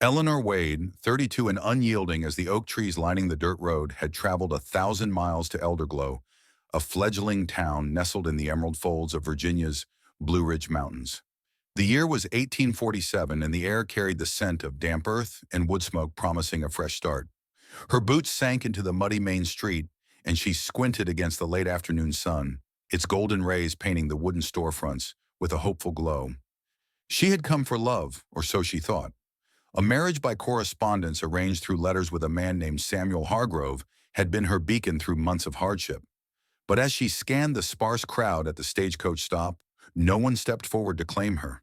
Eleanor Wade, 32 and unyielding as the oak trees lining the dirt road, had traveled 1,000 miles to Elderglow, a fledgling town nestled in the emerald folds of Virginia's Blue Ridge Mountains. The year was 1847, and the air carried the scent of damp earth and wood smoke promising a fresh start. Her boots sank into the muddy main street, and she squinted against the late afternoon sun, its golden rays painting the wooden storefronts with a hopeful glow. She had come for love, or so she thought. A marriage by correspondence arranged through letters with a man named Samuel Hargrove had been her beacon through months of hardship. But as she scanned the sparse crowd at the stagecoach stop, no one stepped forward to claim her.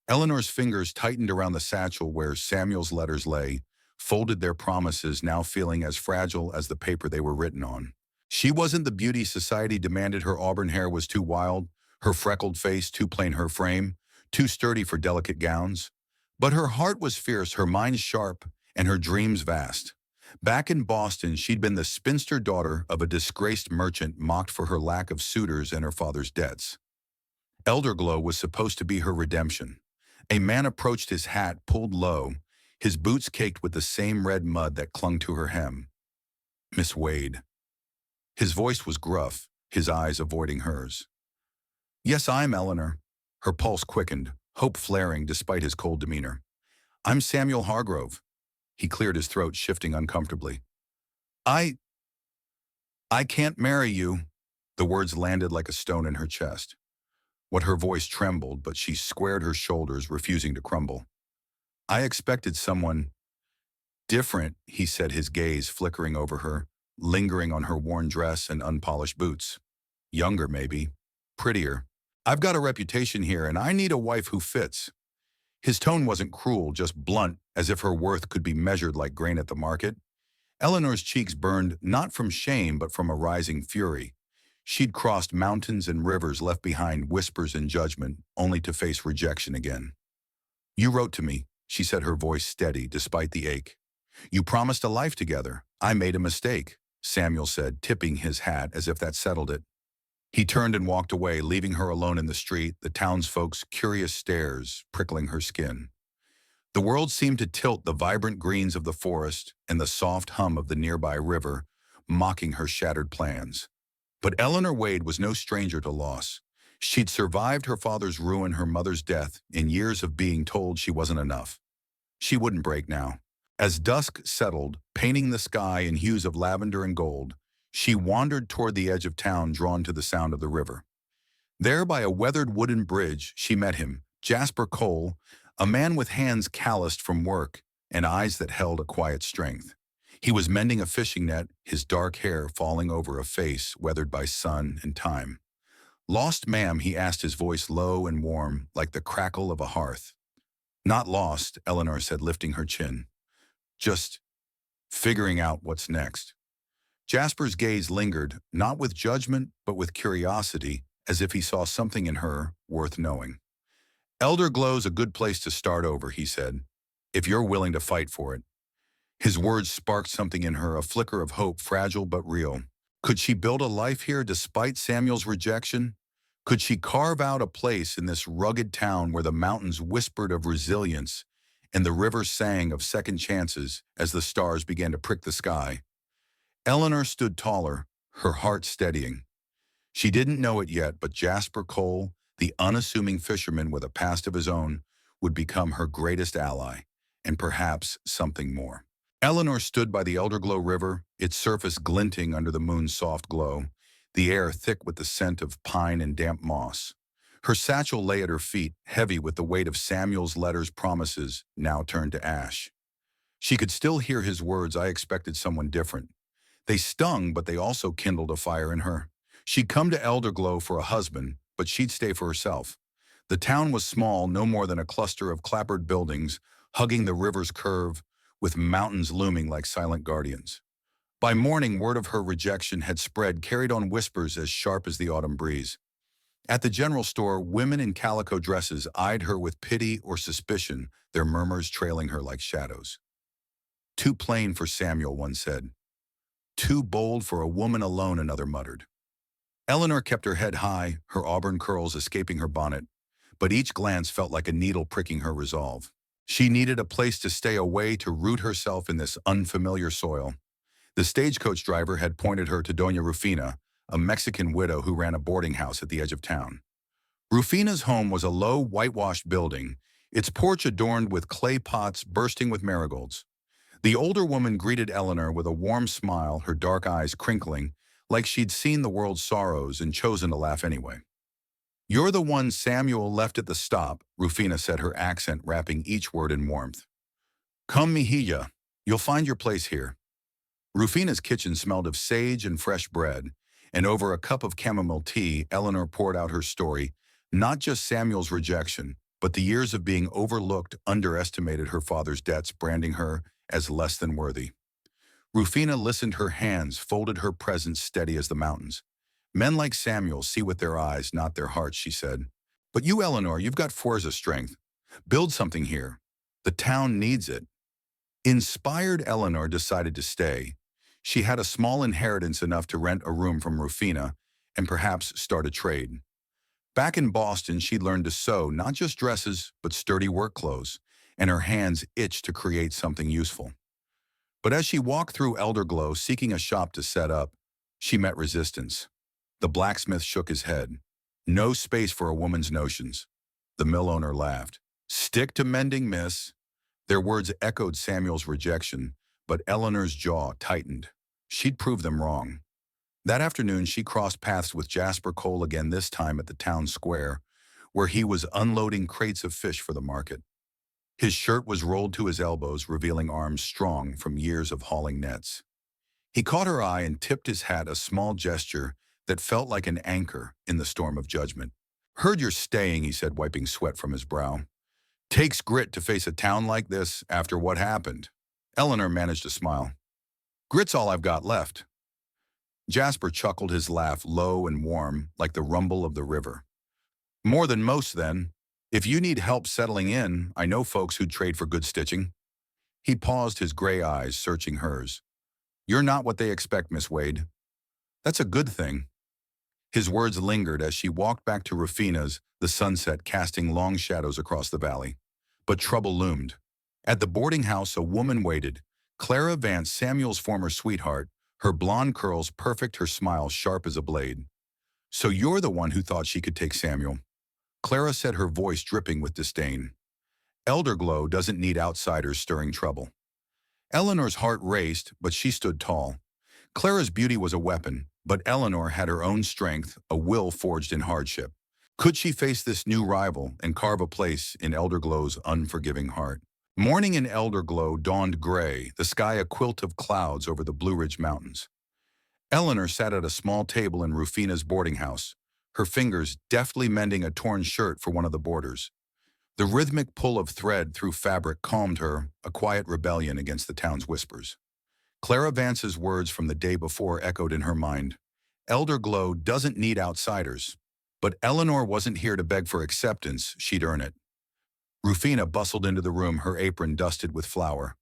Eleanor's fingers tightened around the satchel where Samuel's letters lay, folded their promises, now feeling as fragile as the paper they were written on. She wasn't the beauty society demanded. Her auburn hair was too wild, her freckled face too plain, her frame too sturdy for delicate gowns. But her heart was fierce, her mind sharp, and her dreams vast. Back in Boston, she'd been the spinster daughter of a disgraced merchant mocked for her lack of suitors and her father's debts. Elderglow was supposed to be her redemption. A man approached, his hat pulled low, his boots caked with the same red mud that clung to her hem. "Miss Wade." His voice was gruff, his eyes avoiding hers. "Yes, I'm Eleanor." Her pulse quickened, hope flaring despite his cold demeanor. "I'm Samuel Hargrove." He cleared his throat, shifting uncomfortably. I can't marry you." The words landed like a stone in her chest. What her voice trembled, but she squared her shoulders, refusing to crumble. "I expected someone different," he said, his gaze flickering over her, lingering on her worn dress and unpolished boots. "Younger, maybe. Prettier. I've got a reputation here, and I need a wife who fits." His tone wasn't cruel, just blunt, as if her worth could be measured like grain at the market. Eleanor's cheeks burned not from shame but from a rising fury. She'd crossed mountains and rivers, left behind whispers and judgment, only to face rejection again. "You wrote to me," she said, her voice steady despite the ache. "You promised a life together. I made a mistake," Samuel said, tipping his hat as if that settled it. He turned and walked away, leaving her alone in the street, the townsfolk's curious stares prickling her skin. The world seemed to tilt, the vibrant greens of the forest and the soft hum of the nearby river, mocking her shattered plans. But Eleanor Wade was no stranger to loss. She'd survived her father's ruin, her mother's death, and years of being told she wasn't enough. She wouldn't break now. As dusk settled, painting the sky in hues of lavender and gold, she wandered toward the edge of town, drawn to the sound of the river. There, by a weathered wooden bridge, she met him, Jasper Cole, a man with hands calloused from work and eyes that held a quiet strength. He was mending a fishing net, his dark hair falling over a face weathered by sun and time. "Lost, ma'am?" he asked, his voice low and warm, like the crackle of a hearth. "Not lost," Eleanor said, lifting her chin. "Just figuring out what's next." Jasper's gaze lingered, not with judgment, but with curiosity, as if he saw something in her worth knowing. "Elderglow's a good place to start over," he said, "if you're willing to fight for it." His words sparked something in her, a flicker of hope, fragile but real. Could she build a life here despite Samuel's rejection? Could she carve out a place in this rugged town where the mountains whispered of resilience and the river sang of second chances as the stars began to prick the sky? Eleanor stood taller, her heart steadying. She didn't know it yet, but Jasper Cole, the unassuming fisherman with a past of his own, would become her greatest ally, and perhaps something more. Eleanor stood by the Elderglow River, its surface glinting under the moon's soft glow, the air thick with the scent of pine and damp moss. Her satchel lay at her feet, heavy with the weight of Samuel's letters, promises, now turned to ash. She could still hear his words, "I expected someone different." They stung, but they also kindled a fire in her. She'd come to Elderglow for a husband, but she'd stay for herself. The town was small, no more than a cluster of clapboard buildings, hugging the river's curve, with mountains looming like silent guardians. By morning, word of her rejection had spread, carried on whispers as sharp as the autumn breeze. At the general store, women in calico dresses eyed her with pity or suspicion, their murmurs trailing her like shadows. "Too plain for Samuel," one said. "Too bold for a woman alone," another muttered. Eleanor kept her head high, her auburn curls escaping her bonnet, but each glance felt like a needle pricking her resolve. She needed a place to stay away to root herself in this unfamiliar soil. The stagecoach driver had pointed her to Doña Rufina, a Mexican widow who ran a boarding house at the edge of town. Rufina's home was a low, whitewashed building, its porch adorned with clay pots bursting with marigolds. The older woman greeted Eleanor with a warm smile, her dark eyes crinkling, like she'd seen the world's sorrows and chosen to laugh anyway. "You're the one Samuel left at the stop," Rufina said, her accent wrapping each word in warmth. "Come, mejilla. You'll find your place here." Rufina's kitchen smelled of sage and fresh bread, and over a cup of chamomile tea, Eleanor poured out her story, not just Samuel's rejection, but the years of being overlooked, underestimated her father's debts, branding her as less than worthy. Rufina listened, her hands folded, her presence steady as the mountains. "Men like Samuel see with their eyes, not their hearts," she said. "But you, Eleanor, you've got Forza strength. Build something here. The town needs it." Inspired, Eleanor decided to stay. She had a small inheritance, enough to rent a room from Rufina and perhaps start a trade. Back in Boston, she'd learned to sew not just dresses, but sturdy work clothes, and her hands itched to create something useful. But as she walked through Elderglow seeking a shop to set up, she met resistance. The blacksmith shook his head. "No space for a woman's notions." The mill owner laughed. "Stick to mending, miss." Their words echoed Samuel's rejection, but Eleanor's jaw tightened. She'd prove them wrong. That afternoon, she crossed paths with Jasper Cole again, this time at the town square, where he was unloading crates of fish for the market. His shirt was rolled to his elbows, revealing arms strong from years of hauling nets. He caught her eye and tipped his hat, a small gesture that felt like an anchor in the storm of judgment. "Heard you're staying," he said, wiping sweat from his brow. "Takes grit to face a town like this after what happened." Eleanor managed a smile. "Grit's all I've got left." Jasper chuckled, his laugh low and warm, like the rumble of the river. "More than most, then. If you need help settling in, I know folks who'd trade for good stitching." He paused, his gray eyes searching hers. "You're not what they expect, Miss Wade." "That's a good thing." His words lingered as she walked back to Rufina's, the sunset casting long shadows across the valley. But trouble loomed. At the boarding house, a woman waited. Clara Vance, Samuel's former sweetheart, her blonde curls perfect, her smile sharp as a blade. "So you're the one who thought she could take Samuel?" Clara said, her voice dripping with disdain. "Elderglow doesn't need outsiders stirring trouble." Eleanor's heart raced, but she stood tall. Clara's beauty was a weapon, but Eleanor had her own strength, a will forged in hardship. Could she face this new rival and carve a place in Elderglow's unforgiving heart? Morning in Elderglow dawned gray, the sky a quilt of clouds over the Blue Ridge Mountains. Eleanor sat at a small table in Rufina's boarding house, her fingers deftly mending a torn shirt for one of the boarders. The rhythmic pull of thread through fabric calmed her, a quiet rebellion against the town's whispers. Clara Vance's words from the day before echoed in her mind. Elderglow doesn't need outsiders. But Eleanor wasn't here to beg for acceptance, she'd earn it. Rufina bustled into the room, her apron dusted with flour.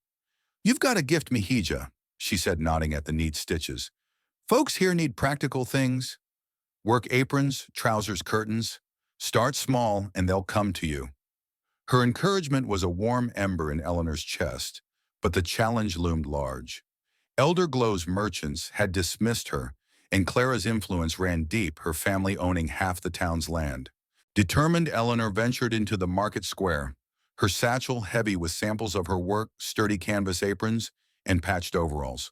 "You've got a gift, mejilla," she said, nodding at the neat stitches. "Folks here need practical things. Work aprons, trousers, curtains. Start small and they'll come to you." Her encouragement was a warm ember in Eleanor's chest, but the challenge loomed large. Elderglow's merchants had dismissed her, and Clara's influence ran deep, her family owning half the town's land. Determined, Eleanor ventured into the market square, her satchel heavy with samples of her work, sturdy canvas aprons, and patched overalls.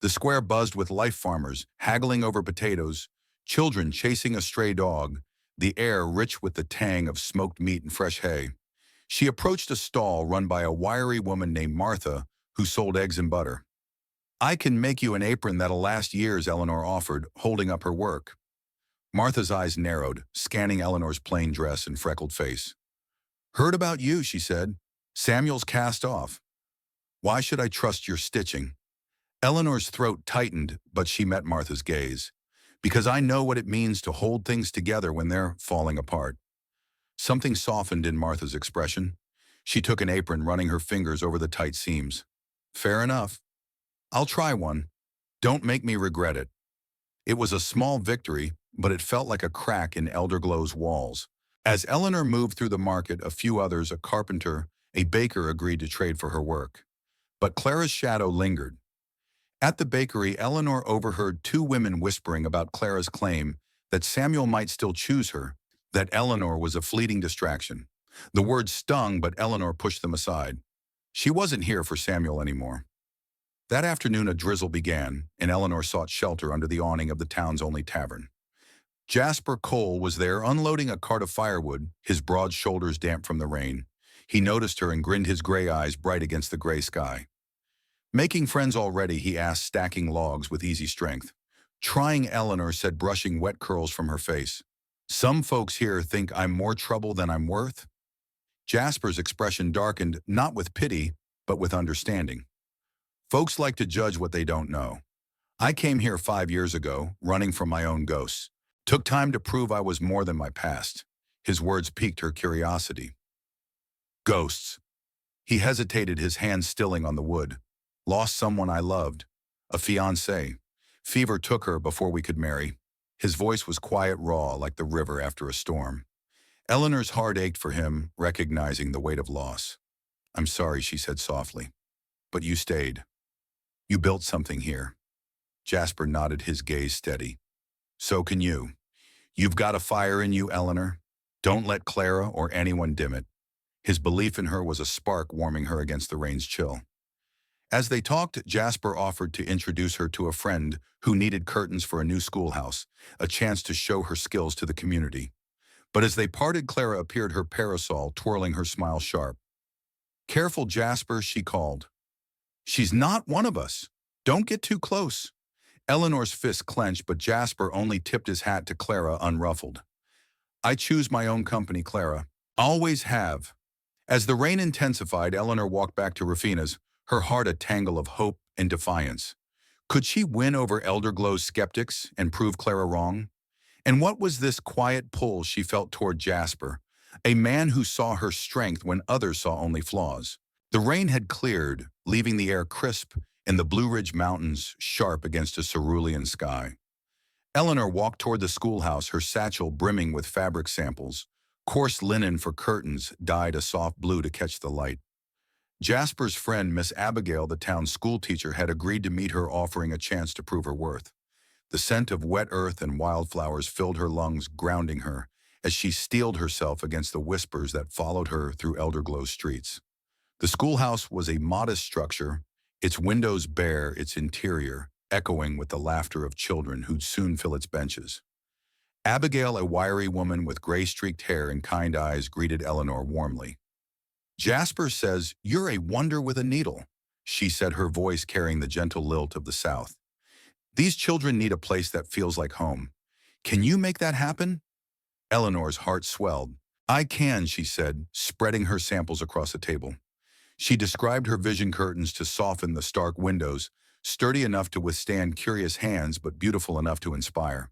The square buzzed with life, farmers haggling over potatoes, children chasing a stray dog, the air rich with the tang of smoked meat and fresh hay. She approached a stall run by a wiry woman named Martha, who sold eggs and butter. "I can make you an apron that'll last years," Eleanor offered, holding up her work. Martha's eyes narrowed, scanning Eleanor's plain dress and freckled face. "Heard about you," she said. "Samuel's cast off. Why should I trust your stitching?" Eleanor's throat tightened, but she met Martha's gaze. "Because I know what it means to hold things together when they're falling apart." Something softened in Martha's expression. She took an apron, running her fingers over the tight seams. "Fair enough. I'll try one. Don't make me regret it." It was a small victory, but it felt like a crack in Elderglow's walls. As Eleanor moved through the market, a few others, a carpenter A baker agreed to trade for her work. But Clara's shadow lingered. At the bakery, Eleanor overheard two women whispering about Clara's claim that Samuel might still choose her, that Eleanor was a fleeting distraction. The words stung, but Eleanor pushed them aside. She wasn't here for Samuel anymore. That afternoon, a drizzle began, and Eleanor sought shelter under the awning of the town's only tavern. Jasper Cole was there unloading a cart of firewood, his broad shoulders damp from the rain. He noticed her and grinned, his gray eyes bright against the gray sky. Making friends already, he asked, stacking logs with easy strength. Trying, Eleanor said, brushing wet curls from her face. Some folks here think I'm more trouble than I'm worth. Jasper's expression darkened, not with pity, but with understanding. Folks like to judge what they don't know. I came here 5 years ago, running from my own ghosts. Took time to prove I was more than my past. His words piqued her curiosity. Ghosts. He hesitated, his hands stilling on the wood. Lost someone I loved. A fiancé. Fever took her before we could marry. His voice was quiet, raw, like the river after a storm. Eleanor's heart ached for him, recognizing the weight of loss. I'm sorry, she said softly. But you stayed. You built something here. Jasper nodded, his gaze steady. So can you. You've got a fire in you, Eleanor. Don't let Clara or anyone dim it. His belief in her was a spark warming her against the rain's chill. As they talked, Jasper offered to introduce her to a friend who needed curtains for a new schoolhouse, a chance to show her skills to the community. But as they parted, Clara appeared, her parasol twirling, her smile sharp. Careful, Jasper, she called. She's not one of us. Don't get too close. Eleanor's fist clenched, but Jasper only tipped his hat to Clara, unruffled. I choose my own company, Clara. Always have. As the rain intensified, Eleanor walked back to Rufina's, her heart a tangle of hope and defiance. Could she win over Elderglow's skeptics and prove Clara wrong? And what was this quiet pull she felt toward Jasper, a man who saw her strength when others saw only flaws? The rain had cleared, leaving the air crisp and the Blue Ridge Mountains sharp against a cerulean sky. Eleanor walked toward the schoolhouse, her satchel brimming with fabric samples. Coarse linen for curtains dyed a soft blue to catch the light. Jasper's friend, Miss Abigail, the town schoolteacher, had agreed to meet her, offering a chance to prove her worth. The scent of wet earth and wildflowers filled her lungs, grounding her as she steeled herself against the whispers that followed her through Elderglow streets. The schoolhouse was a modest structure, its windows bare, its interior echoing with the laughter of children who'd soon fill its benches. Abigail, a wiry woman with gray-streaked hair and kind eyes, greeted Eleanor warmly. Jasper says, you're a wonder with a needle, she said, her voice carrying the gentle lilt of the South. These children need a place that feels like home. Can you make that happen? Eleanor's heart swelled. I can, she said, spreading her samples across the table. She described her vision curtains to soften the stark windows, sturdy enough to withstand curious hands but beautiful enough to inspire.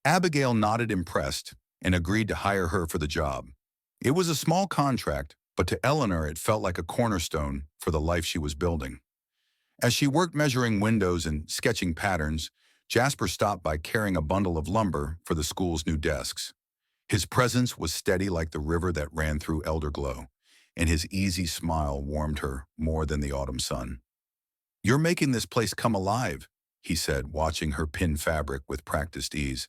Abigail nodded, impressed, and agreed to hire her for the job. It was a small contract, but to Eleanor it felt like a cornerstone for the life she was building. As she worked measuring windows and sketching patterns, Jasper stopped by carrying a bundle of lumber for the school's new desks. His presence was steady like the river that ran through Elderglow, and his easy smile warmed her more than the autumn sun. You're making this place come alive, he said, watching her pin fabric with practiced ease.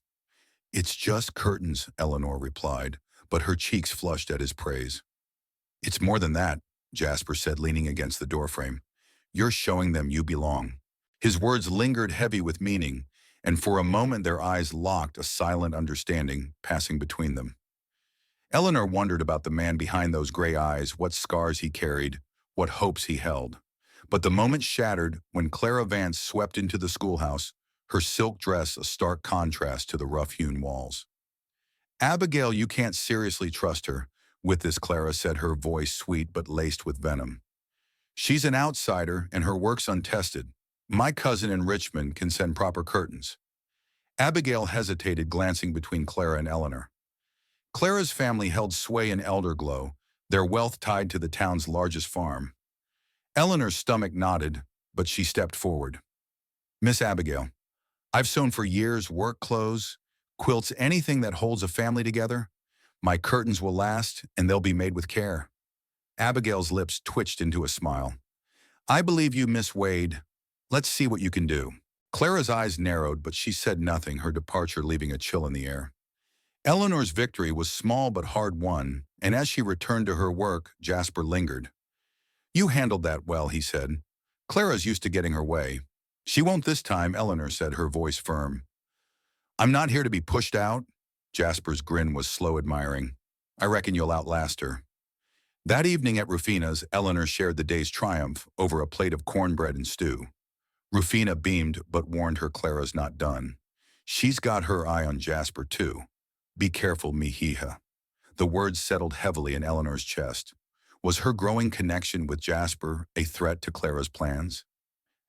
It's just curtains, Eleanor replied, but her cheeks flushed at his praise. It's more than that, Jasper said, leaning against the doorframe. You're showing them you belong. His words lingered heavy with meaning, and for a moment their eyes locked, a silent understanding passing between them. Eleanor wondered about the man behind those gray eyes, what scars he carried, what hopes he held. But the moment shattered when Clara Vance swept into the schoolhouse, her silk dress a stark contrast to the rough-hewn walls. Abigail, you can't seriously trust her, with this, Clara said, her voice sweet but laced with venom. She's an outsider and her work's untested. My cousin in Richmond can send proper curtains. Abigail hesitated, glancing between Clara and Eleanor. Clara's family held sway in Elderglow, their wealth tied to the town's largest farm. Eleanor's stomach knotted, but she stepped forward. Miss Abigail, I've sewn for years, work clothes, quilts, anything that holds a family together. My curtains will last, and they'll be made with care. Abigail's lips twitched into a smile. I believe you, Miss Wade. Let's see what you can do. Clara's eyes narrowed, but she said nothing, her departure leaving a chill in the air. Eleanor's victory was small but hard won, and as she returned to her work, Jasper lingered. You handled that well, he said. Clara's used to getting her way. She won't this time, Eleanor said, her voice firm. I'm not here to be pushed out. Jasper's grin was slow, admiring. I reckon you'll outlast her. That evening at Rufina's, Eleanor shared the day's triumph over a plate of cornbread and stew. Rufina beamed but warned her Clara's not done. She's got her eye on Jasper, too. Be careful, mihija. The words settled heavily in Eleanor's chest. Was her growing connection with Jasper a threat to Clara's plans?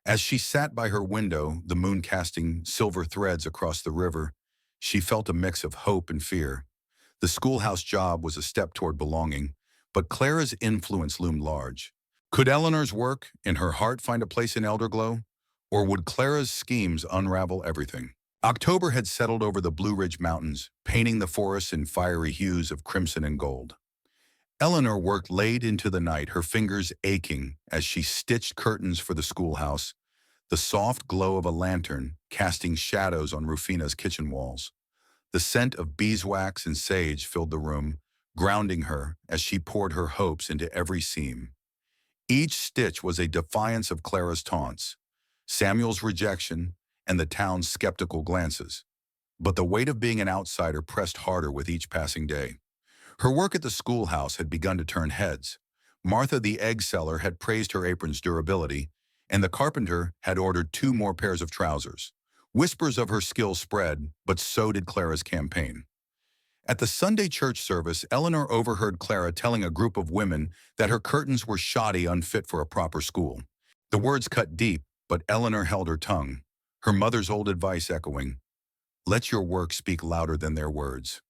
As she sat by her window, the moon casting silver threads across the river, she felt a mix of hope and fear. The schoolhouse job was a step toward belonging, but Clara's influence loomed large. Could Eleanor's work in her heart find a place in Elderglow? Or would Clara's schemes unravel everything? October had settled over the Blue Ridge Mountains, painting the forests in fiery hues of crimson and gold. Eleanor worked late into the night, her fingers aching as she stitched curtains for the schoolhouse, the soft glow of a lantern casting shadows on Rufina's kitchen walls. The scent of beeswax and sage filled the room, grounding her as she poured her hopes into every seam. Each stitch was a defiance of Clara's taunts, Samuel's rejection, and the town's skeptical glances. But the weight of being an outsider pressed harder with each passing day. Her work at the schoolhouse had begun to turn heads. Martha the egg seller had praised her apron's durability, and the carpenter had ordered 2 more pairs of trousers. Whispers of her skill spread, but so did Clara's campaign. At the Sunday church service, Eleanor overheard Clara telling a group of women that her curtains were shoddy, unfit for a proper school. The words cut deep, but Eleanor held her tongue, her mother's old advice echoing, "Let your work speak louder than their words."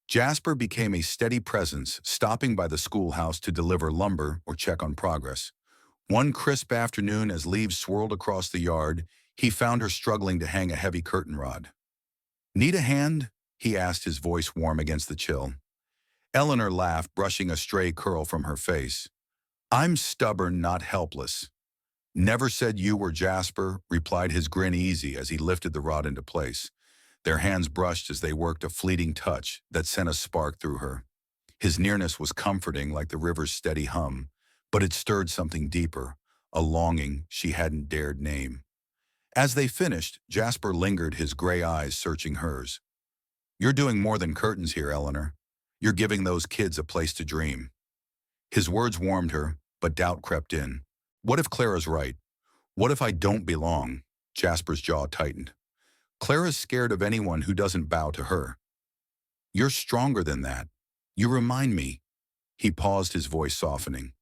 Jasper became a steady presence, stopping by the schoolhouse to deliver lumber or check on progress. One crisp afternoon, as leaves swirled across the yard, he found her struggling to hang a heavy curtain rod. "Need a hand?" he asked, his voice warm against the chill. Eleanor laughed, brushing a stray curl from her face. "I'm stubborn, not helpless." "Never said you were, Jasper," replied, his grin easy as he lifted the rod into place. Their hands brushed as they worked, a fleeting touch that sent a spark through her. His nearness was comforting, like the river's steady hum, but it stirred something deeper, a longing she hadn't dared name. As they finished, Jasper lingered, his gray eyes searching hers. "You're doing more than curtains here, Eleanor. You're giving those kids a place to dream." His words warmed her, but doubt crept in. What if Clara's right? What if I don't belong? Jasper's jaw tightened. Clara's scared of anyone who doesn't bow to her. You're stronger than that. You remind me. He paused, his voice softening.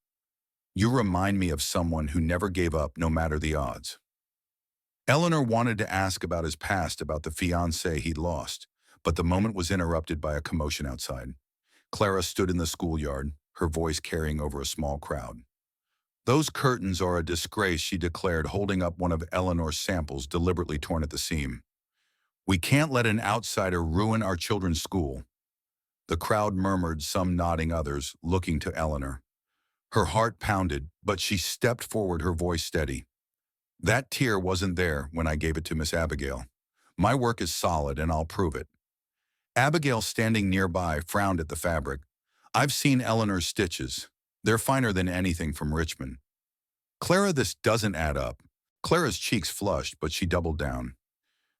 You remind me of someone who never gave up no matter the odds. Eleanor wanted to ask about his past, about the fiancé he'd lost, but the moment was interrupted by a commotion outside. Clara stood in the schoolyard, her voice carrying over a small crowd. Those curtains are a disgrace, she declared, holding up one of Eleanor's samples deliberately torn at the seam. We can't let an outsider ruin our children's school. The crowd murmured, some nodding, others looking to Eleanor. Her heart pounded, but she stepped forward, her voice steady. That tear wasn't there when I gave it to Miss Abigail. My work is solid, and I'll prove it. Abigail, standing nearby, frowned at the fabric. I've seen Eleanor's stitches. They're finer than anything from Richmond. Clara, this doesn't add up. Clara's cheeks flushed, but she doubled down.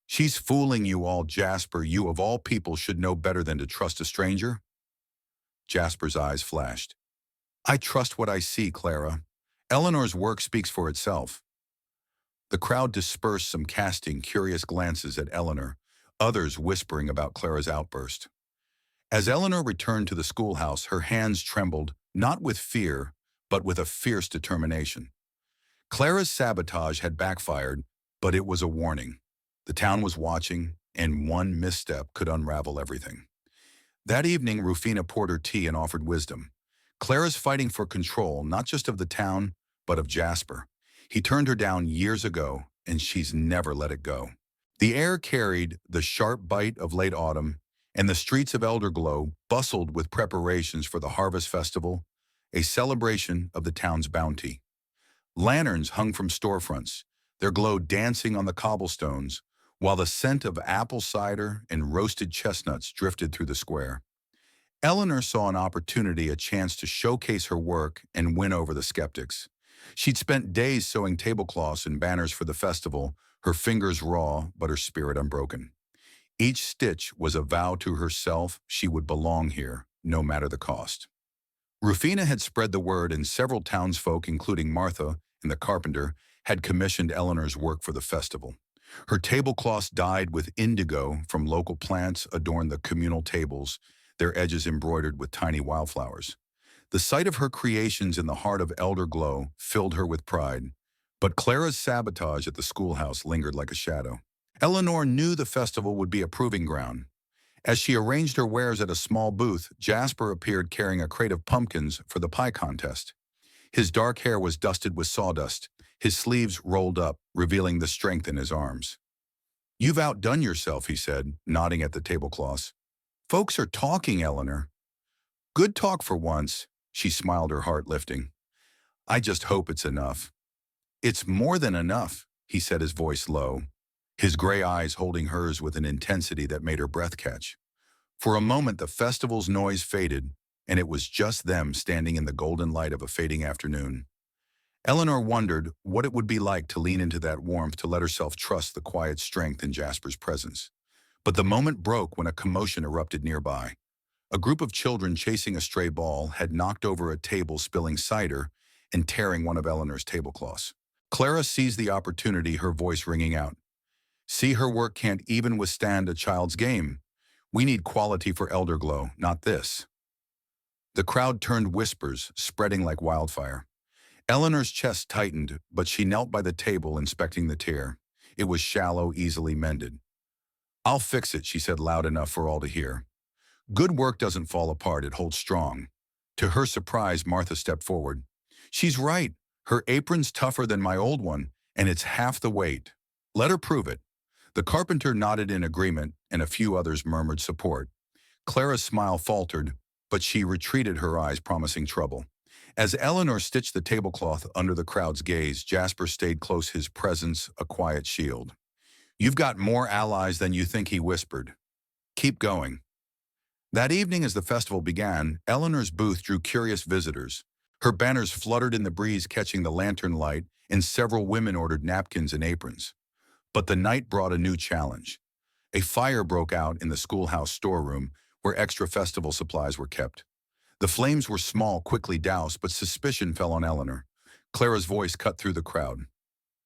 She's fooling you all, Jasper. You of all people should know better than to trust a stranger. Jasper's eyes flashed. I trust what I see, Clara. Eleanor's work speaks for itself. The crowd dispersed, some casting curious glances at Eleanor, others whispering about Clara's outburst. As Eleanor returned to the schoolhouse, her hands trembled, not with fear, but with a fierce determination. Clara's sabotage had backfired, but it was a warning. The town was watching, and one misstep could unravel everything. That evening, Rufina poured her tea and offered wisdom. Clara's fighting for control, not just of the town, but of Jasper. He turned her down years ago, and she's never let it go. The air carried the sharp bite of late autumn, and the streets of Elderglow bustled with preparations for the harvest festival. a celebration of the town's bounty. Lanterns hung from storefronts, their glow dancing on the cobblestones, while the scent of apple cider and roasted chestnuts drifted through the square. Eleanor saw an opportunity, a chance to showcase her work and win over the skeptics. She'd spent days sewing tablecloths and banners for the festival, her fingers raw but her spirit unbroken. Each stitch was a vow to herself she would belong here, no matter the cost. Rufina had spread the word, and several townsfolk, including Martha and the carpenter, had commissioned Eleanor's work for the festival. Her tablecloths dyed with indigo from local plants adorned the communal tables, their edges embroidered with tiny wildflowers. The sight of her creations in the heart of Elderglow filled her with pride, but Clara's sabotage at the schoolhouse lingered like a shadow. Eleanor knew the festival would be a proving ground. As she arranged her wares at a small booth, Jasper appeared carrying a crate of pumpkins for the pie contest. His dark hair was dusted with sawdust, his sleeves rolled up, revealing the strength in his arms. "You've outdone yourself," he said, nodding at the tablecloths. "Folks are talking, Eleanor." "Good talk for once," she smiled, her heart lifting. "I just hope it's enough." "It's more than enough," he said, his voice low, his gray eyes holding hers with an intensity that made her breath catch. For a moment the festival's noise faded, and it was just them standing in the golden light of a fading afternoon. Eleanor wondered what it would be like to lean into that warmth, to let herself trust the quiet strength in Jasper's presence. But the moment broke when a commotion erupted nearby. A group of children chasing a stray ball had knocked over a table, spilling cider and tearing one of Eleanor's tablecloths. Clara seized the opportunity, her voice ringing out. "See, her work can't even withstand a child's game. We need quality for Elderglow, not this." The crowd turned, whispers spreading like wildfire. Eleanor's chest tightened, but she knelt by the table, inspecting the tear. It was shallow, easily mended. "I'll fix it," she said, loud enough for all to hear. "Good work doesn't fall apart, it holds strong." To her surprise, Martha stepped forward. "She's right. Her apron's tougher than my old one, and it's half the weight. Let her prove it." The carpenter nodded in agreement, and a few others murmured support. Clara's smile faltered, but she retreated, her eyes promising trouble. As Eleanor stitched the tablecloth under the crowd's gaze, Jasper stayed close, his presence a quiet shield. "You've got more allies than you think," he whispered. "Keep going." That evening, as the festival began, Eleanor's booth drew curious visitors. Her banners fluttered in the breeze, catching the lantern light, and several women ordered napkins and aprons. But the night brought a new challenge. A fire broke out in the schoolhouse storeroom, where extra festival supplies were kept. The flames were small, quickly doused, but suspicion fell on Eleanor. Clara's voice cut through the crowd.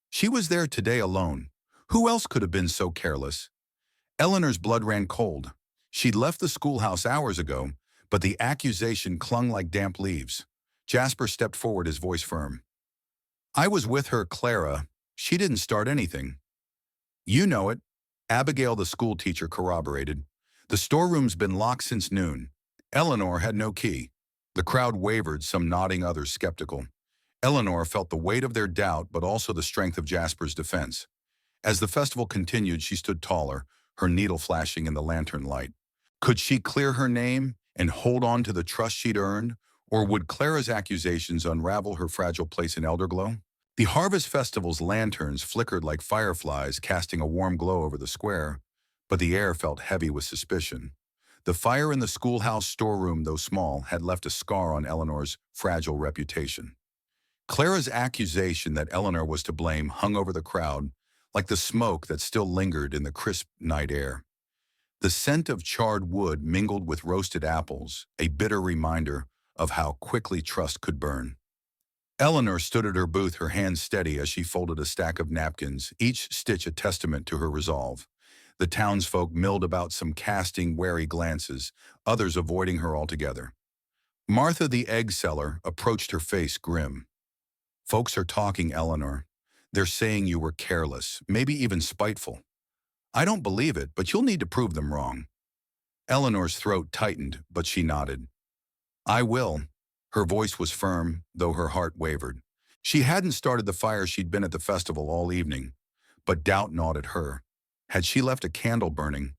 "She was there today alone. Who else could have been so careless?" Eleanor's blood ran cold. She'd left the schoolhouse hours ago, but the accusation clung like damp leaves. Jasper stepped forward, his voice firm. "I was with her, Clara. She didn't start anything." "You know it," Abigail, the school teacher, corroborated. "The storeroom's been locked since noon. Eleanor had no key." The crowd wavered, some nodding, others skeptical. Eleanor felt the weight of their doubt, but also the strength of Jasper's defense. As the festival continued, she stood taller, her needle flashing in the lantern light. Could she clear her name and hold on to the trust she'd earned, or would Clara's accusations unravel her fragile place in Elderglow? The Harvest Festival's lanterns flickered like fireflies, casting a warm glow over the square, but the air felt heavy with suspicion. The fire in the schoolhouse storeroom, though small, had left a scar on Eleanor's fragile reputation. Clara's accusation that Eleanor was to blame hung over the crowd, like the smoke that still lingered in the crisp night air. The scent of charred wood mingled with roasted apples, a bitter reminder of how quickly trust could burn. Eleanor stood at her booth, her hands steady as she folded a stack of napkins, each stitch a testament to her resolve. The townsfolk milled about, some casting wary glances, others avoiding her altogether. Martha, the egg seller, approached, her face grim. "Folks are talking, Eleanor. They're saying you were careless, maybe even spiteful. I don't believe it, but you'll need to prove them wrong." Eleanor's throat tightened, but she nodded. "I will." Her voice was firm, though her heart wavered. She hadn't started the fire, she'd been at the festival all evening. But doubt gnawed at her. Had she left a candle burning?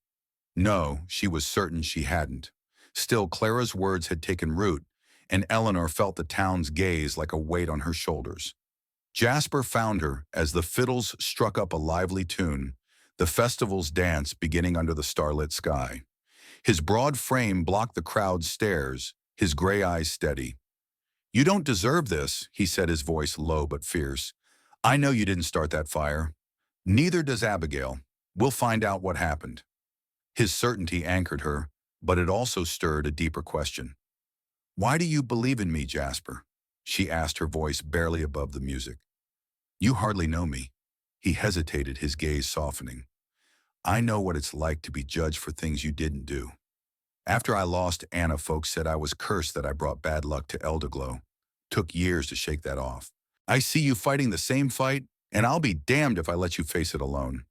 No, she was certain she hadn't. Still, Clara's words had taken root, and Eleanor felt the town's gaze like a weight on her shoulders. Jasper found her as the fiddles struck up a lively tune, the festival's dance beginning under the starlit sky. His broad frame blocked the crowd's stares, his gray eyes steady. "You don't deserve this," he said, his voice low but fierce. "I know you didn't start that fire. Neither does Abigail. We'll find out what happened." His certainty anchored her, but it also stirred a deeper question. "Why do you believe in me, Jasper?" she asked, her voice barely above the music. "You hardly know me." He hesitated, his gaze softening. "I know what it's like to be judged for things you didn't do. After I lost Anna, folks said I was cursed, that I brought bad luck to Elderglow. Took years to shake that off. I see you fighting the same fight, and I'll be damned if I let you face it alone."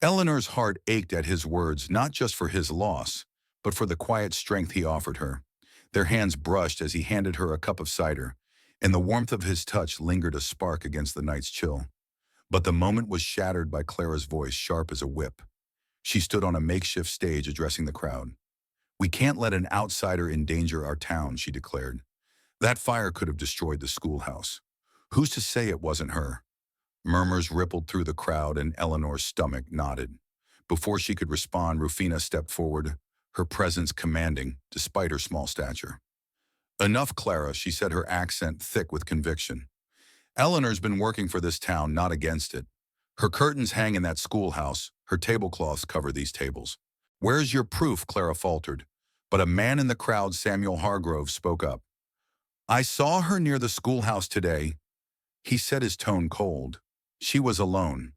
Eleanor's heart ached at his words, not just for his loss, but for the quiet strength he offered her. Their hands brushed as he handed her a cup of cider, and the warmth of his touch lingered a spark against the night's chill. But the moment was shattered by Clara's voice, sharp as a whip. She stood on a makeshift stage addressing the crowd. "We can't let an outsider endanger our town," she declared. "That fire could have destroyed the schoolhouse. Who's to say it wasn't her?" Murmurs rippled through the crowd, and Eleanor's stomach knotted. Before she could respond, Rufina stepped forward, her presence commanding, despite her small stature. "Enough, Clara," she said, her accent thick with conviction. "Eleanor's been working for this town, not against it. Her curtains hang in that schoolhouse, her tablecloths cover these tables." "Where's your proof?" Clara faltered. But a man in the crowd, Samuel Hargrove, spoke up. "I saw her near the schoolhouse today." He said, his tone cold. She was alone.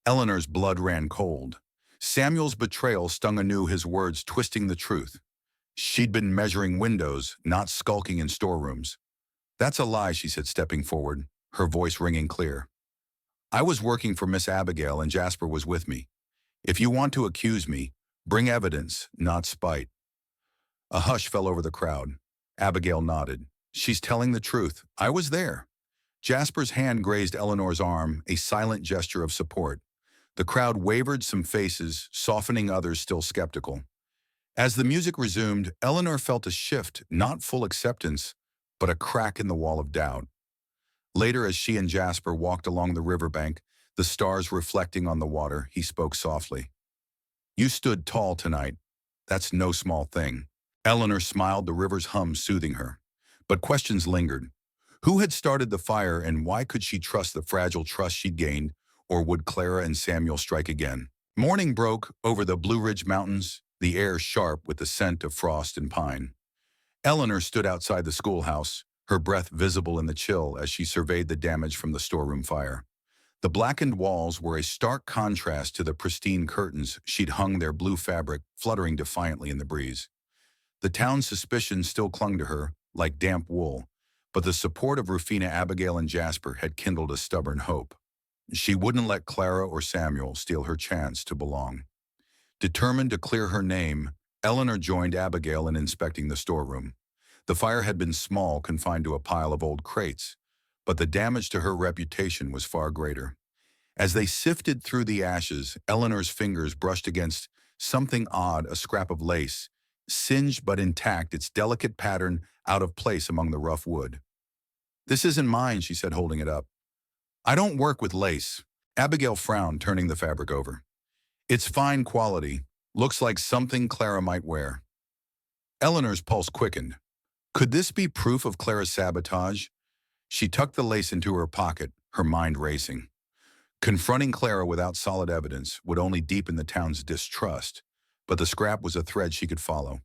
Eleanor's blood ran cold. Samuel's betrayal stung anew, his words twisting the truth. She'd been measuring windows, not skulking in storerooms. "That's a lie," she said, stepping forward, her voice ringing clear. "I was working for Miss Abigail, and Jasper was with me. If you want to accuse me, bring evidence, not spite." A hush fell over the crowd. Abigail nodded. "She's telling the truth. I was there." Jasper's hand grazed Eleanor's arm, a silent gesture of support. The crowd wavered, some faces, softening, others still skeptical. As the music resumed, Eleanor felt a shift, not full acceptance, but a crack in the wall of doubt. Later, as she and Jasper walked along the riverbank, the stars reflecting on the water, he spoke softly. "You stood tall tonight. That's no small thing." Eleanor smiled, the river's hum soothing her. But questions lingered. Who had started the fire, and why could she trust the fragile trust she'd gained, or would Clara and Samuel strike again? Morning broke over the Blue Ridge Mountains, the air sharp with the scent of frost and pine. Eleanor stood outside the schoolhouse, her breath visible in the chill as she surveyed the damage from the storeroom fire. The blackened walls were a stark contrast to the pristine curtains she'd hung, their blue fabric fluttering defiantly in the breeze. The town's suspicion still clung to her, like damp wool, but the support of Rufina, Abigail, and Jasper had kindled a stubborn hope. She wouldn't let Clara or Samuel steal her chance to belong. Determined to clear her name, Eleanor joined Abigail in inspecting the storeroom. The fire had been small, confined to a pile of old crates, but the damage to her reputation was far greater. As they sifted through the ashes, Eleanor's fingers brushed against something odd, a scrap of lace, singed but intact, its delicate pattern out of place among the rough wood. "This isn't mine," she said, holding it up. "I don't work with lace." Abigail frowned, turning the fabric over. "It's fine quality. Looks like something Clara might wear." Eleanor's pulse quickened. Could this be proof of Clara's sabotage? She tucked the lace into her pocket, her mind racing. Confronting Clara without solid evidence would only deepen the town's distrust, but the scrap was a thread she could follow.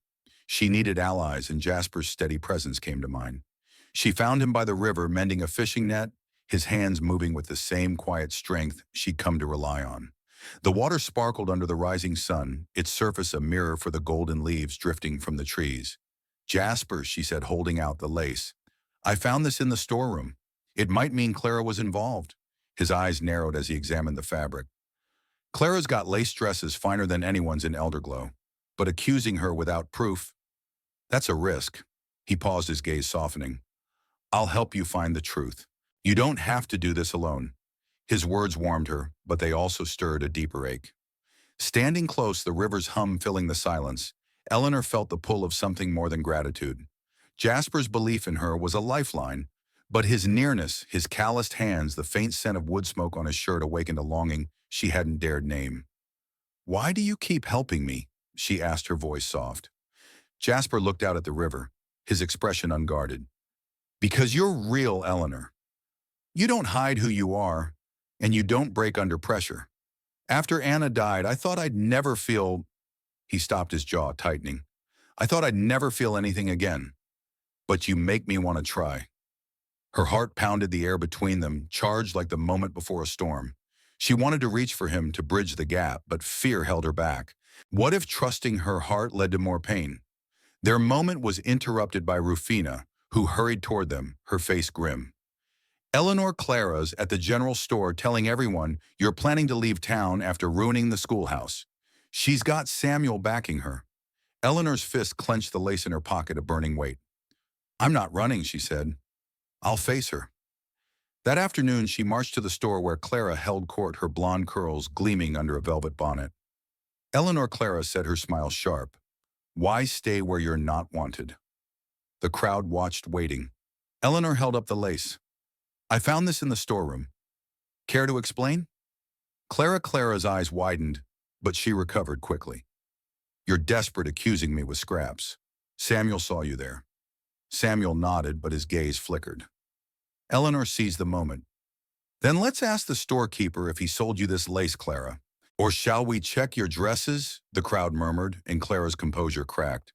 She needed allies, and Jasper's steady presence came to mind. She found him by the river, mending a fishing net, his hands moving with the same quiet strength she'd come to rely on. The water sparkled under the rising sun, its surface a mirror for the golden leaves drifting from the trees. "Jasper," she said, holding out the lace. "I found this in the storeroom. It might mean Clara was involved." His eyes narrowed as he examined the fabric. "Clara's got lace dresses finer than anyone's in Elderglow, but accusing her without proof, that's a risk." He paused, his gaze softening. "I'll help you find the truth. You don't have to do this alone." His words warmed her, but they also stirred a deeper ache. Standing close, the river's hum filling the silence, Eleanor felt the pull of something more than gratitude. Jasper's belief in her was a lifeline, but his nearness, his calloused hands, the faint scent of wood smoke on his shirt awakened a longing she hadn't dared name. "Why do you keep helping me?" she asked, her voice soft. Jasper looked out at the river, his expression unguarded. "Because you're real, Eleanor. You don't hide who you are, and you don't break under pressure. After Anna died, I thought I'd never feel—" He stopped, his jaw tightening. "I thought I'd never feel anything again. But you make me want to try." Her heart pounded the air between them, charged like the moment before a storm. She wanted to reach for him to bridge the gap, but fear held her back. What if trusting her heart led to more pain? Their moment was interrupted by Rufina, who hurried toward them, her face grim. "Eleanor Clara's at the general store telling everyone you're planning to leave town after ruining the schoolhouse. She's got Samuel backing her." Eleanor's fist clenched the lace in her pocket, a burning weight. "I'm not running," she said. "I'll face her." That afternoon, she marched to the store where Clara held court, her blonde curls gleaming under a velvet bonnet. "Eleanor," Clara said, her smile sharp, "why stay where you're not wanted?" The crowd watched, waiting. Eleanor held up the lace. "I found this in the storeroom. Care to explain?" Clara's eyes widened, but she recovered quickly. "You're desperate, accusing me with scraps. Samuel saw you there." Samuel nodded, but his gaze flickered. Eleanor seized the moment. "Then let's ask the storekeeper if he sold you this lace, Clara. Or shall we check your dresses?" the crowd murmured, and Clara's composure cracked.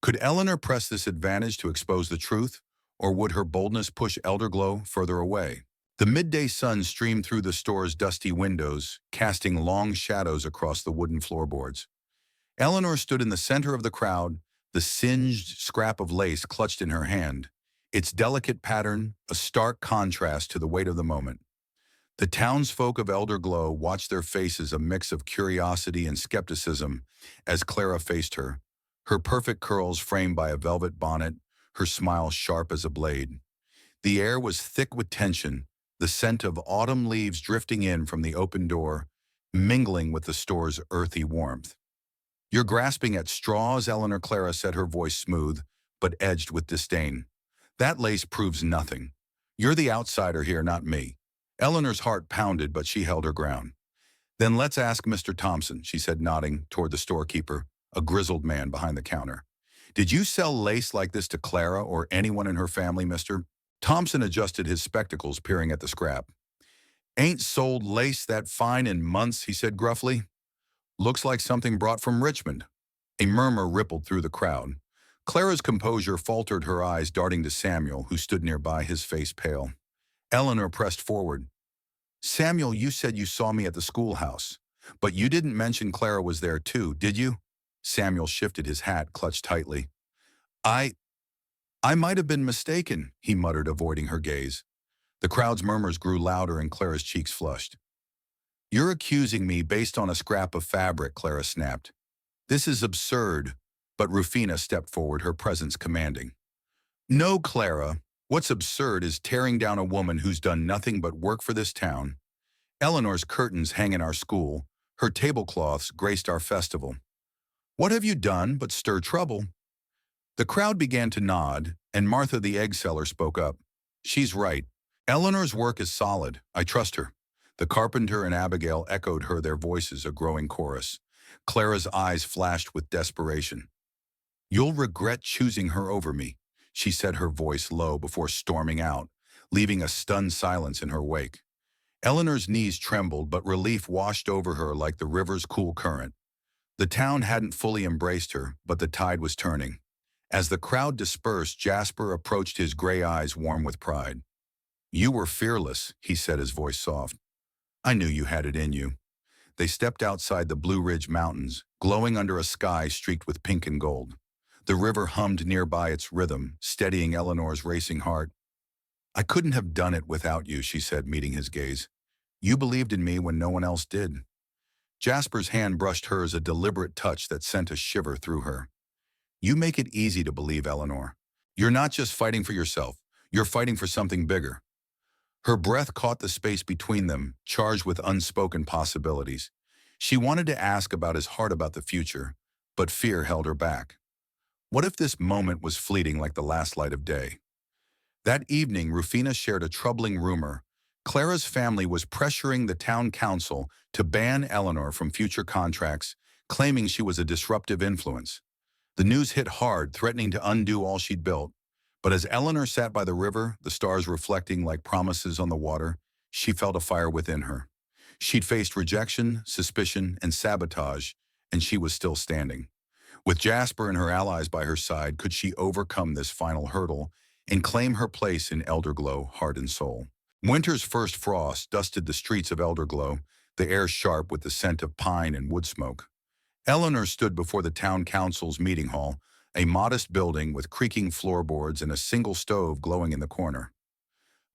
Could Eleanor press this advantage to expose the truth, or would her boldness push Elderglow further away? The midday sun streamed through the store's dusty windows, casting long shadows across the wooden floorboards. Eleanor stood in the center of the crowd, the singed scrap of lace clutched in her hand, its delicate pattern a stark contrast to the weight of the moment. The townsfolk of Elderglow watched, their faces a mix of curiosity and skepticism as Clara faced her perfect curls framed by a velvet bonnet, her smile sharp as a blade. The air was thick with tension, the scent of autumn leaves drifting in from the open door, mingling with the store's earthy warmth. "You're grasping at straws," Eleanor, Clara said, her voice smooth, but edged with disdain. "That lace proves nothing. You're the outsider here, not me." Eleanor's heart pounded, but she held her ground. "Then let's ask Mr. Thompson," she said, nodding toward the storekeeper, a grizzled man behind the counter. "Did you sell lace like this to Clara or anyone in her family, Mr.?" Thompson adjusted his spectacles, peering at the scrap. "Ain't sold lace that fine in months," he said gruffly. "Looks like something brought from Richmond." A murmur rippled through the crowd. Clara's composure faltered, her eyes darting to Samuel, who stood nearby, his face pale. Eleanor pressed forward. "Samuel, you said you saw me at the schoolhouse, but you didn't mention Clara was there too, did you?" Samuel shifted, his hat clutched tightly. I might have been mistaken," he muttered, avoiding her gaze. The crowd's murmurs grew louder and Clara's cheeks flushed. "You're accusing me based on a scrap of fabric," Clara snapped. "This is absurd," but Rufina stepped forward, her presence commanding. "No, Clara. What's absurd is tearing down a woman who's done nothing but work for this town. Eleanor's curtains hang in our school. Her tablecloths graced our festival. What have you done but stir trouble?" The crowd began to nod, and Martha the egg seller spoke up. "She's right. Eleanor's work is solid. I trust her." The carpenter and Abigail echoed her, their voices a growing chorus. Clara's eyes flashed with desperation. "You'll regret choosing her over me," she said, her voice low, before storming out, leaving a stunned silence in her wake. Eleanor's knees trembled, but relief washed over her like the river's cool current. The town hadn't fully embraced her, but the tide was turning. As the crowd dispersed, Jasper approached, his gray eyes warm with pride. "You were fearless," he said, his voice soft. "I knew you had it in you." They stepped outside the Blue Ridge Mountains, glowing under a sky streaked with pink and gold. The river hummed nearby, its rhythm, steadying Eleanor's racing heart. "I couldn't have done it without you," she said, meeting his gaze. "You believed in me when no one else did." Jasper's hand brushed hers, a deliberate touch that sent a shiver through her. "You make it easy to believe, Eleanor. You're not just fighting for yourself. You're fighting for something bigger." Her breath caught the space between them, charged with unspoken possibilities. She wanted to ask about his heart, about the future, but fear held her back. What if this moment was fleeting like the last light of day? That evening, Rufina shared a troubling rumor. Clara's family was pressuring the town council to ban Eleanor from future contracts, claiming she was a disruptive influence. The news hit hard, threatening to undo all she'd built. But as Eleanor sat by the river, the stars reflecting like promises on the water, she felt a fire within her. She'd faced rejection, suspicion, and sabotage, and she was still standing. With Jasper and her allies by her side, could she overcome this final hurdle and claim her place in Elderglow, heart and soul? Winter's first frost dusted the streets of Elderglow, the air sharp with the scent of pine and wood smoke. Eleanor stood before the town council's meeting hall, a modest building with creaking floorboards and a single stove glowing in the corner.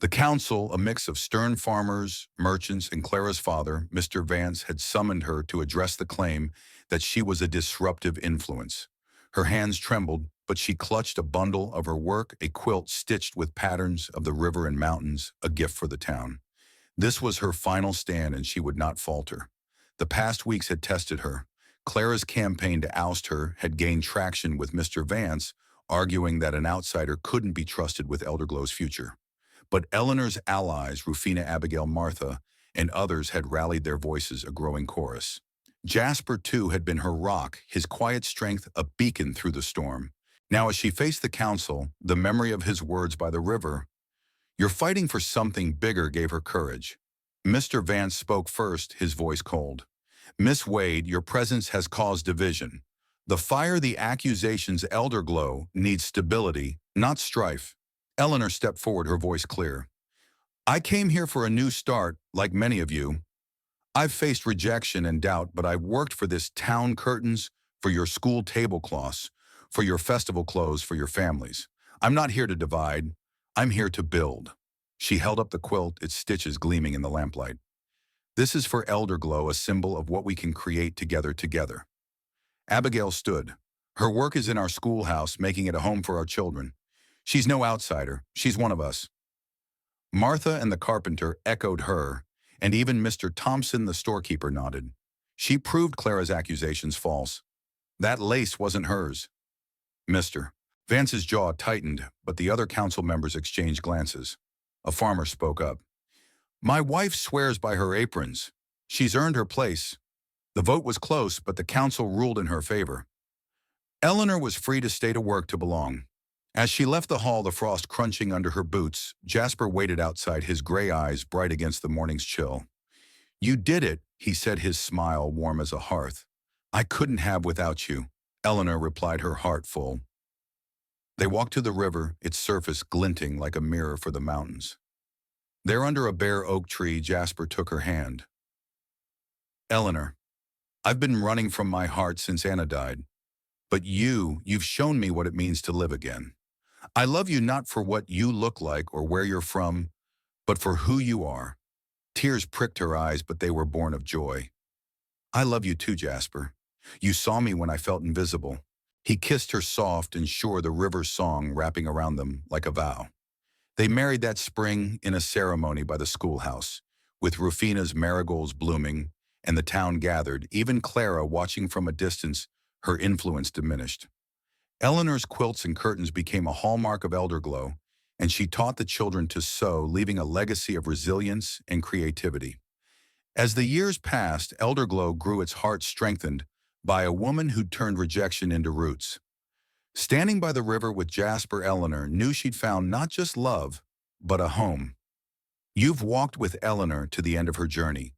The council, a mix of stern farmers, merchants, and Clara's father, Mr. Vance, had summoned her to address the claim that she was a disruptive influence. Her hands trembled, but she clutched a bundle of her work, a quilt stitched with patterns of the river and mountains, a gift for the town. This was her final stand, and she would not falter. The past weeks had tested her. Clara's campaign to oust her had gained traction with Mr. Vance, arguing that an outsider couldn't be trusted with Elderglow's future. But Eleanor's allies, Rufina, Abigail, Martha, and others had rallied their voices, a growing chorus. Jasper, too, had been her rock, his quiet strength a beacon through the storm. Now, as she faced the council, the memory of his words by the river, "You're fighting for something bigger," gave her courage. Mr. Vance spoke first, his voice cold. "Miss Wade, your presence has caused division. The fire, the accusations, Elderglow needs stability, not strife." Eleanor stepped forward, her voice clear. "I came here for a new start, like many of you. I've faced rejection and doubt, but I've worked for this town curtains, for your school tablecloths, for your festival clothes, for your families. I'm not here to divide. I'm here to build." She held up the quilt, its stitches gleaming in the lamplight. "This is for Elderglow, a symbol of what we can create together. Abigail stood. "Her work is in our schoolhouse, making it a home for our children. She's no outsider. She's one of us." Martha and the carpenter echoed her, and even Mr. Thompson, the storekeeper, nodded. She proved Clara's accusations false. That lace wasn't hers. Mr. Vance's jaw tightened, but the other council members exchanged glances. A farmer spoke up. "My wife swears by her aprons. She's earned her place." The vote was close, but the council ruled in her favor. Eleanor was free to stay to work to belong. As she left the hall, the frost crunching under her boots, Jasper waited outside, his gray eyes bright against the morning's chill. "You did it," he said, his smile warm as a hearth. "I couldn't have without you," Eleanor replied, her heart full. They walked to the river, its surface glinting like a mirror for the mountains. There, under a bare oak tree, Jasper took her hand. "Eleanor, I've been running from my heart since Anna died. But you've shown me what it means to live again. I love you not for what you look like or where you're from, but for who you are." Tears pricked her eyes, but they were born of joy. "I love you too, Jasper. You saw me when I felt invisible." He kissed her soft and sure, the river's song wrapping around them like a vow. They married that spring in a ceremony by the schoolhouse, with Rufina's marigolds blooming, and the town gathered, even Clara watching from a distance, her influence diminished. Eleanor's quilts and curtains became a hallmark of Elderglow, and she taught the children to sew, leaving a legacy of resilience and creativity. As the years passed, Elderglow grew, its heart strengthened by a woman who turned rejection into roots. Standing by the river with Jasper, Eleanor knew she'd found not just love, but a home. You've walked with Eleanor to the end of her journey.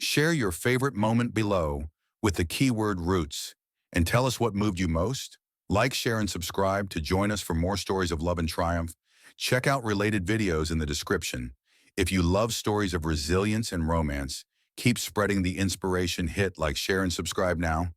Share your favorite moment below with the keyword roots, and tell us what moved you most. Like, share, and subscribe to join us for more stories of love and triumph. Check out related videos in the description. If you love stories of resilience and romance, keep spreading the inspiration. Hit like, share, and subscribe now.